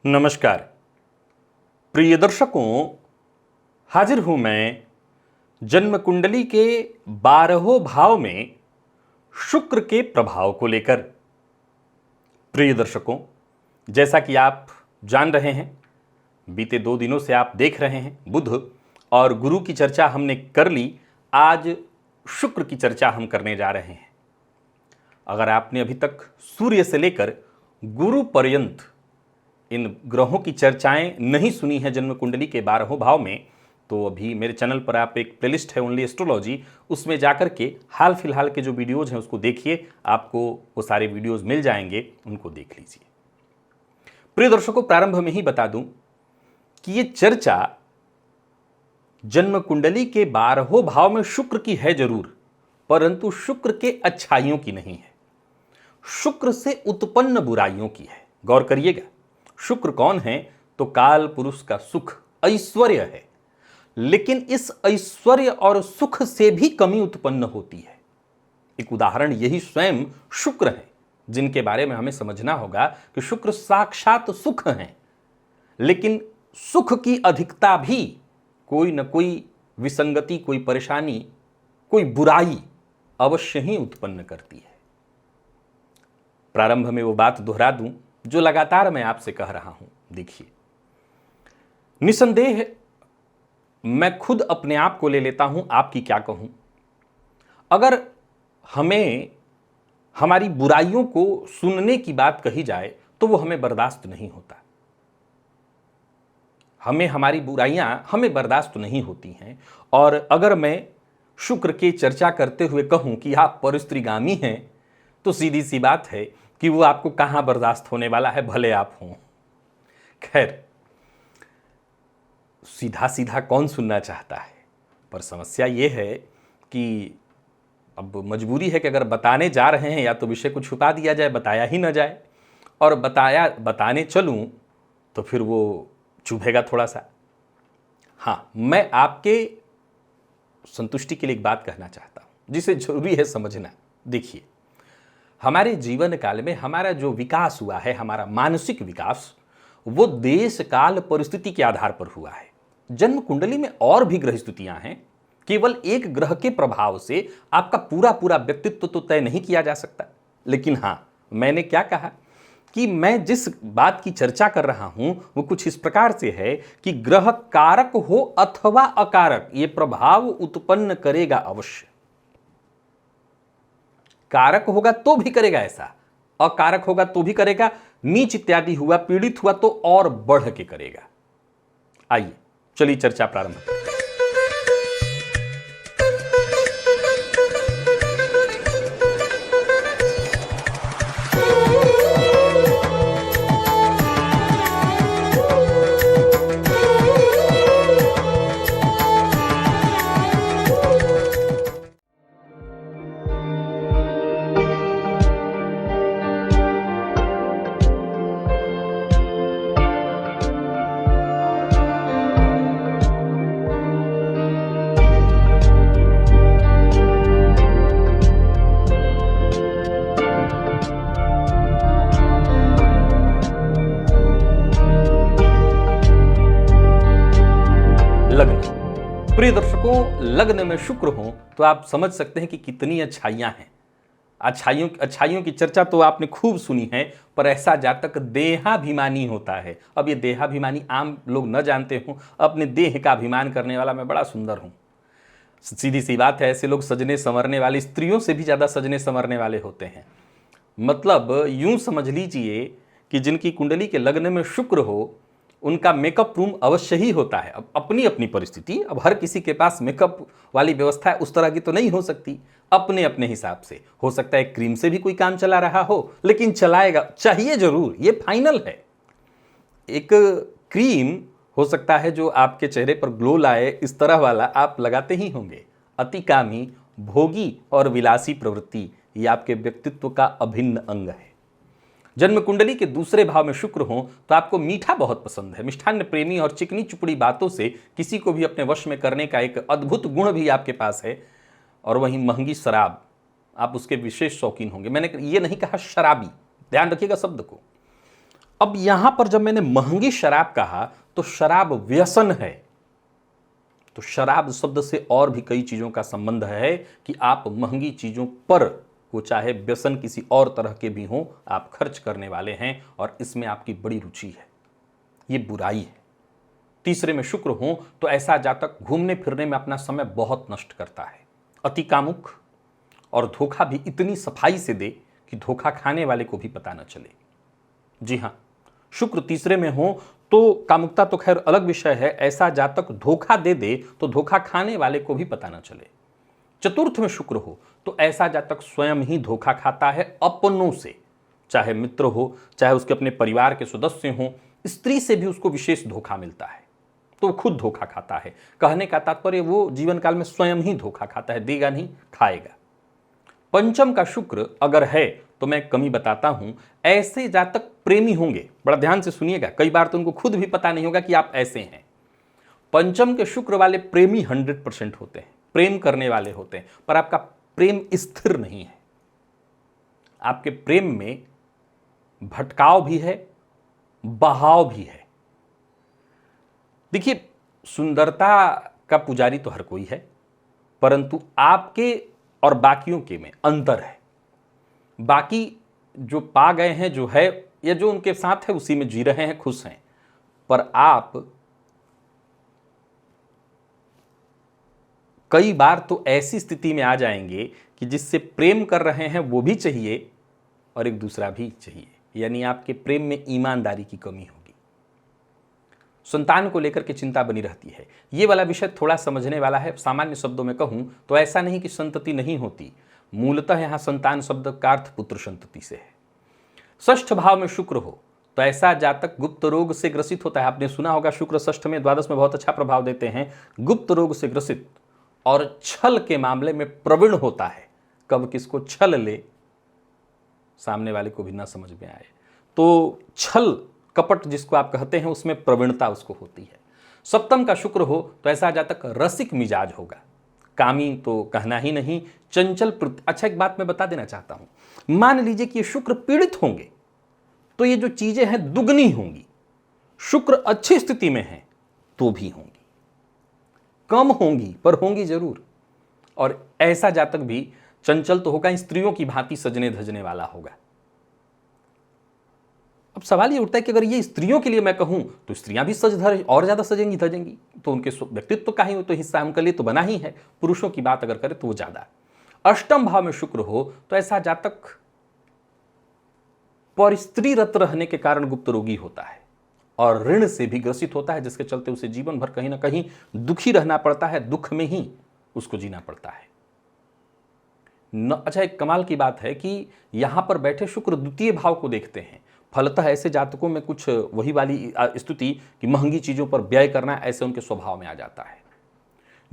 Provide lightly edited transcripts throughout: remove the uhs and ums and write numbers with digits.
नमस्कार प्रिय दर्शकों, हाजिर हूं मैं जन्म कुंडली के 12वें भाव में शुक्र के प्रभाव को लेकर। प्रिय दर्शकों, जैसा कि आप जान रहे हैं, बीते 2 दिनों से आप देख रहे हैं, बुध और गुरु की चर्चा हमने कर ली। आज शुक्र की चर्चा हम करने जा रहे हैं। अगर आपने अभी तक सूर्य से लेकर गुरु पर्यंत इन ग्रहों की चर्चाएं नहीं सुनी है जन्म कुंडली के 12वें भाव में, तो अभी मेरे चैनल पर आप एक प्लेलिस्ट है ओनली एस्ट्रोलॉजी, उसमें जाकर के हाल फिलहाल के जो वीडियोज़ हैं उसको देखिए, आपको वो सारे वीडियोज़ मिल जाएंगे, उनको देख लीजिए। प्रिय दर्शकों, प्रारंभ में ही बता दूं कि ये चर्चा जन्म कुंडली के 12वें भाव में शुक्र की है जरूर, परंतु शुक्र के अच्छाइयों की नहीं है, शुक्र से उत्पन्न बुराइयों की है। गौर करिएगा, शुक्र कौन है? तो काल पुरुष का सुख, ऐश्वर्य है। लेकिन इस ऐश्वर्य और सुख से भी कमी उत्पन्न होती है। एक उदाहरण यही स्वयं शुक्र है, जिनके बारे में हमें समझना होगा कि शुक्र साक्षात सुख है, लेकिन सुख की अधिकता भी कोई न कोई विसंगति, कोई परेशानी, कोई बुराई अवश्य ही उत्पन्न करती है। प्रारंभ में वो बात दोहरा दूं जो लगातार मैं आपसे कह रहा हूं। देखिए, निसंदेह मैं खुद अपने आप को ले लेता हूं, आपकी क्या कहूं। अगर हमें हमारी बुराइयों को सुनने की बात कही जाए तो वो हमें बर्दाश्त नहीं होता। हमारी बुराइयां हमें बर्दाश्त नहीं होती हैं। और अगर मैं शुक्र की चर्चा करते हुए कहूं कि आप परिस्त्रीगामी हैं, तो सीधी सी बात है कि वो आपको कहां बर्दाश्त होने वाला है, भले आप हों। खैर, सीधा सीधा कौन सुनना चाहता है, पर समस्या ये है कि अब मजबूरी है कि अगर बताने जा रहे हैं या तो विषय को छुपा दिया जाए, बताया ही ना जाए, और बताने चलूं तो फिर वो चुभेगा थोड़ा सा। हाँ, मैं आपके संतुष्टि के लिए एक बात कहना चाहता हूं जिसे जरूरी है समझना। देखिए, हमारे जीवन काल में हमारा जो विकास हुआ है, हमारा मानसिक विकास, वो देश काल परिस्थिति के आधार पर हुआ है। जन्म कुंडली में और भी ग्रह स्थितियां हैं, केवल एक ग्रह के प्रभाव से आपका पूरा पूरा व्यक्तित्व तो तय नहीं किया जा सकता। लेकिन हां, मैंने क्या कहा कि मैं जिस बात की चर्चा कर रहा हूं वो कुछ इस प्रकार से है कि ग्रह कारक हो अथवा अकारक, ये प्रभाव उत्पन्न करेगा अवश्य। कारक होगा तो भी करेगा ऐसा, अकारक होगा तो भी करेगा, नीच इत्यादि हुआ, पीड़ित हुआ तो और बढ़ के करेगा। आइए चलिए चर्चा प्रारंभ करते हैं। प्रिय दर्शकों, लग्न में शुक्र हो तो आप समझ सकते हैं कि कितनी अच्छाइयां हैं। अच्छाइयों की चर्चा तो आपने खूब सुनी है, पर ऐसा जातक देहाभिमानी होता है। अब ये देहाभिमानी आम लोग न जानते हो, अपने देह का अभिमान करने वाला मैं बड़ा सुंदर हूं। सीधी सी बात है, ऐसे लोग सजने संवरने वाली स्त्रियों से भी ज्यादा सजने संवरने वाले होते हैं। मतलब यूं समझ लीजिए कि जिनकी कुंडली के लग्न में शुक्र हो, उनका मेकअप रूम अवश्य ही होता है। अब अपनी अपनी परिस्थिति, अब हर किसी के पास मेकअप वाली व्यवस्था उस तरह की तो नहीं हो सकती, अपने अपने हिसाब से हो सकता है। क्रीम से भी कोई काम चला रहा हो, लेकिन चलाएगा, चाहिए जरूर, ये फाइनल है। एक क्रीम हो सकता है जो आपके चेहरे पर ग्लो लाए, इस तरह वाला आप लगाते ही होंगे। अतिकामी, भोगी और विलासी प्रवृत्ति ये आपके व्यक्तित्व का अभिन्न अंग है। जन्म कुंडली के दूसरे भाव में शुक्र हो तो आपको मीठा बहुत पसंद है, मिष्ठान्न प्रेमी और चिकनी चुपड़ी बातों से किसी को भी अपने वश में करने का एक अद्भुत गुण भी आपके पास है। और वहीं महंगी शराब, आप उसके विशेष शौकीन होंगे। मैंने ये नहीं कहा शराबी, ध्यान रखिएगा शब्द को। अब यहां पर जब मैंने महंगी शराब कहा तो शराब व्यसन है, तो शराब शब्द से और भी कई चीजों का संबंध है कि आप महंगी चीजों पर, वो चाहे व्यसन किसी और तरह के भी हों, आप खर्च करने वाले हैं और इसमें आपकी बड़ी रुचि है, ये बुराई है। तीसरे में शुक्र हो तो ऐसा जातक घूमने फिरने में अपना समय बहुत नष्ट करता है, अति कामुक, और धोखा भी इतनी सफाई से दे कि धोखा खाने वाले को भी पता न चले। जी हां, शुक्र तीसरे में हो तो कामुकता तो खैर अलग विषय है, ऐसा जातक धोखा दे दे तो धोखा खाने वाले को भी पता न चले। चतुर्थ में शुक्र हो तो ऐसा जातक स्वयं ही धोखा खाता है अपनों से, चाहे मित्र हो, चाहे उसके अपने परिवार के सदस्य हो, स्त्री से भी उसको विशेष धोखा मिलता है तो वो खुद धोखा खाता है। कहने का तात्पर्य वो जीवन काल में स्वयं ही धोखा खाता है, देगा नहीं, खाएगा। पंचम का शुक्र अगर है तो मैं कमी बताता हूं, ऐसे जातक प्रेमी होंगे, बड़ा ध्यान से सुनिएगा, कई बार तो उनको खुद भी पता नहीं होगा कि आप ऐसे हैं। पंचम के शुक्र वाले प्रेमी 100% होते हैं, प्रेम करने वाले होते हैं, पर आपका प्रेम स्थिर नहीं है, आपके प्रेम में भटकाव भी है, बहाव भी है। देखिए, सुंदरता का पुजारी तो हर कोई है, परंतु आपके और बाकियों के में अंतर है। बाकी जो पा गए हैं, जो है या जो उनके साथ है उसी में जी रहे हैं, खुश हैं, पर आप कई बार तो ऐसी स्थिति में आ जाएंगे कि जिससे प्रेम कर रहे हैं वो भी चाहिए और एक दूसरा भी चाहिए, यानी आपके प्रेम में ईमानदारी की कमी होगी। संतान को लेकर के चिंता बनी रहती है। ये वाला विषय थोड़ा समझने वाला है। सामान्य शब्दों में कहूं तो ऐसा नहीं कि संतति नहीं होती, मूलतः यहां संतान शब्द का अर्थ पुत्र संतति से है। षष्ठ भाव में शुक्र हो तो ऐसा जातक गुप्त रोग से ग्रसित होता है। आपने सुना होगा शुक्र षष्ठ में, द्वादश में बहुत अच्छा प्रभाव देते हैं। गुप्त रोग से ग्रसित और छल के मामले में प्रवीण होता है। कब किसको छल ले, सामने वाले को भी ना समझ में आए, तो छल कपट जिसको आप कहते हैं उसमें प्रवीणता उसको होती है। सप्तम का शुक्र हो तो ऐसा जातक रसिक मिजाज होगा, कामी तो कहना ही नहीं, चंचल। अच्छा, एक बात मैं बता देना चाहता हूं, मान लीजिए कि ये शुक्र पीड़ित होंगे तो ये जो चीजें हैं दुगनी होंगी। शुक्र अच्छी स्थिति में है तो भी होंगी, कम होंगी पर होंगी जरूर। और ऐसा जातक भी चंचल तो होगा, स्त्रियों की भांति सजने धजने वाला होगा। अब सवाल ये उठता है कि अगर ये स्त्रियों के लिए मैं कहूं तो स्त्रियां भी सज धज और ज्यादा सजेंगी धजेंगी, तो उनके व्यक्तित्व का ही तो हिस्सा उनके लिए तो बना ही है। पुरुषों की बात अगर करें तो वो ज्यादा। अष्टम भाव में शुक्र हो तो ऐसा जातक पर स्त्रीरत रहने के कारण गुप्त रोगी होता है और ऋण से भी ग्रसित होता है, जिसके चलते उसे जीवन भर कहीं ना कहीं दुखी रहना पड़ता है, दुख में ही उसको जीना पड़ता है। अच्छा, एक कमाल की बात है कि यहां पर बैठे शुक्र द्वितीय भाव को देखते हैं। फलतः ऐसे जातकों में कुछ वही वाली स्थिति कि महंगी चीजों पर व्यय करना ऐसे उनके स्वभाव में आ जाता है।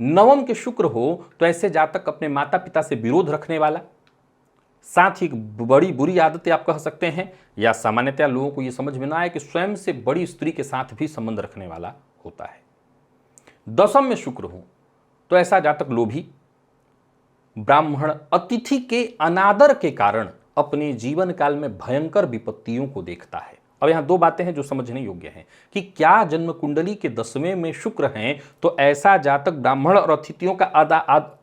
नवम के शुक्र हो तो ऐसे जातक अपने माता पिता से विरोध रखने वाला, साथ ही बड़ी बुरी आदतें आप कह सकते हैं, या सामान्यतया लोगों को यह समझ में ना आए कि स्वयं से बड़ी स्त्री के साथ भी संबंध रखने वाला होता है। दसम में शुक्र हो तो ऐसा जातक लोभी, ब्राह्मण, अतिथि के अनादर के कारण अपने जीवन काल में भयंकर विपत्तियों को देखता है। अब यहां दो बातें हैं जो समझने योग्य हैं कि क्या जन्म कुंडली के 10वें में शुक्र हैं तो ऐसा जातक ब्राह्मण और अतिथियों का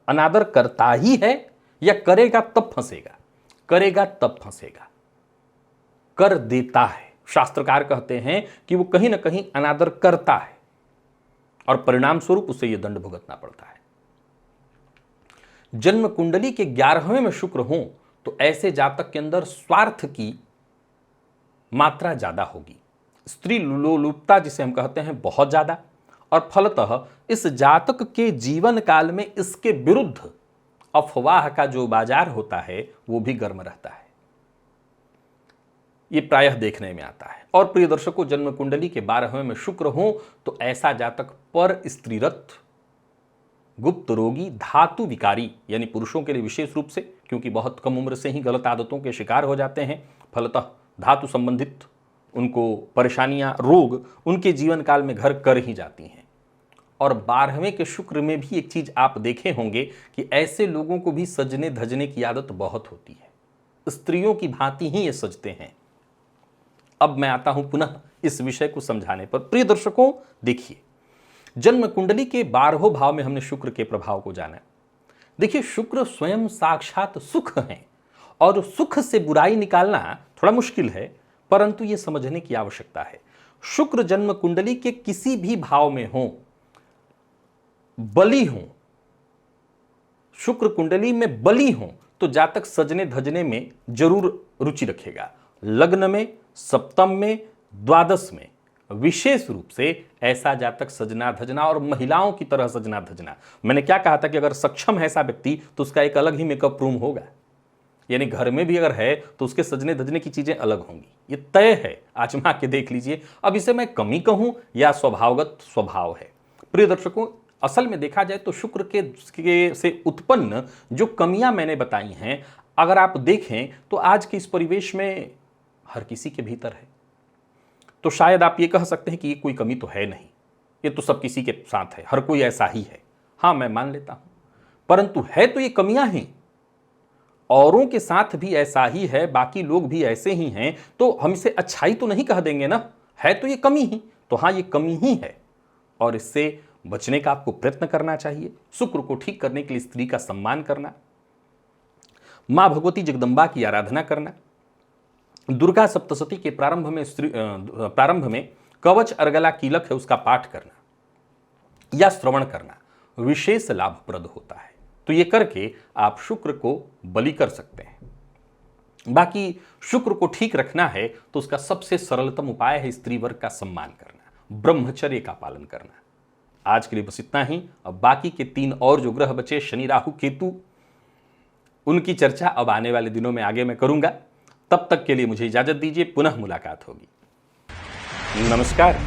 अनादर करता ही है, या करेगा तब फंसेगा, करेगा तब फंसेगा, कर देता है। शास्त्रकार कहते हैं कि वो कहीं ना कहीं अनादर करता है और परिणाम स्वरूप उसे यह दंड भुगतना पड़ता है। जन्म कुंडली के 11वें में शुक्र हो तो ऐसे जातक के अंदर स्वार्थ की मात्रा ज्यादा होगी, स्त्री लोलुपता जिसे हम कहते हैं बहुत ज्यादा, और फलतः इस जातक के जीवन काल में इसके विरुद्ध अफवाह का जो बाजार होता है वो भी गर्म रहता है। ये प्रायः देखने में आता है। और प्रिय दर्शकों, जन्म कुंडली के 12वें में शुक्र हो तो ऐसा जातक पर स्त्रीरत, गुप्त रोगी, धातु विकारी, यानी पुरुषों के लिए विशेष रूप से, क्योंकि बहुत कम उम्र से ही गलत आदतों के शिकार हो जाते हैं, फलतः धातु संबंधित उनको परेशानियां, रोग उनके जीवन काल में घर कर ही जाती हैं। और 12वें के शुक्र में भी एक चीज आप देखे होंगे कि ऐसे लोगों को भी सजने धजने की आदत बहुत होती है, स्त्रियों की भांति ही ये सजते हैं। अब मैं आता हूं पुनः इस विषय को समझाने पर। प्रिय दर्शकों, देखिए, जन्म कुंडली के 12वें भाव में हमने शुक्र के प्रभाव को जाना। देखिए, शुक्र स्वयं साक्षात सुख है और सुख से बुराई निकालना थोड़ा मुश्किल है, परंतु यह समझने की आवश्यकता है। शुक्र जन्म कुंडली के किसी भी भाव में हो, बली हो, शुक्र कुंडली में बली हो, तो जातक सजने धजने में जरूर रुचि रखेगा। लग्न में, सप्तम में, द्वादश में विशेष रूप से ऐसा जातक सजना धजना और महिलाओं की तरह सजना धजना। मैंने क्या कहा था कि अगर सक्षम है ऐसा व्यक्ति तो उसका एक अलग ही मेकअप रूम होगा, यानी घर में भी अगर है तो उसके सजने धजने की चीजें अलग होंगी, ये तय है। आजमा के देख लीजिए। अब इसे मैं कमी कहूं या स्वभावगत स्वभाव है। प्रिय दर्शकों, असल में देखा जाए तो शुक्र के से उत्पन्न जो कमियां मैंने बताई हैं, अगर आप देखें तो आज के इस परिवेश में हर किसी के भीतर है। तो शायद आप ये कह सकते हैं कि ये कोई कमी तो है नहीं, ये तो सब किसी के साथ है, हर कोई ऐसा ही है। हाँ, मैं मान लेता हूं, परंतु है तो ये कमियां हैं, औरों के साथ भी ऐसा ही है, बाकी लोग भी ऐसे ही हैं, तो हम इसे अच्छाई तो नहीं कह देंगे ना। है तो ये कमी ही, तो हाँ, ये कमी ही है और इससे बचने का आपको प्रयत्न करना चाहिए। शुक्र को ठीक करने के लिए स्त्री का सम्मान करना, मां भगवती जगदम्बा की आराधना करना, दुर्गा सप्तशती के प्रारंभ में कवच अर्गला कीलक है उसका पाठ करना या श्रवण करना विशेष लाभप्रद होता है। तो ये करके आप शुक्र को बलि कर सकते हैं। बाकी शुक्र को ठीक रखना है तो उसका सबसे सरलतम उपाय है स्त्री वर्ग का सम्मान करना, ब्रह्मचर्य का पालन करना। आज के लिए बस इतना ही। अब बाकी के 3 और जो ग्रह बचे, शनि, राहु, केतु, उनकी चर्चा अब आने वाले दिनों में आगे मैं करूंगा। तब तक के लिए मुझे इजाजत दीजिए, पुनः मुलाकात होगी। नमस्कार।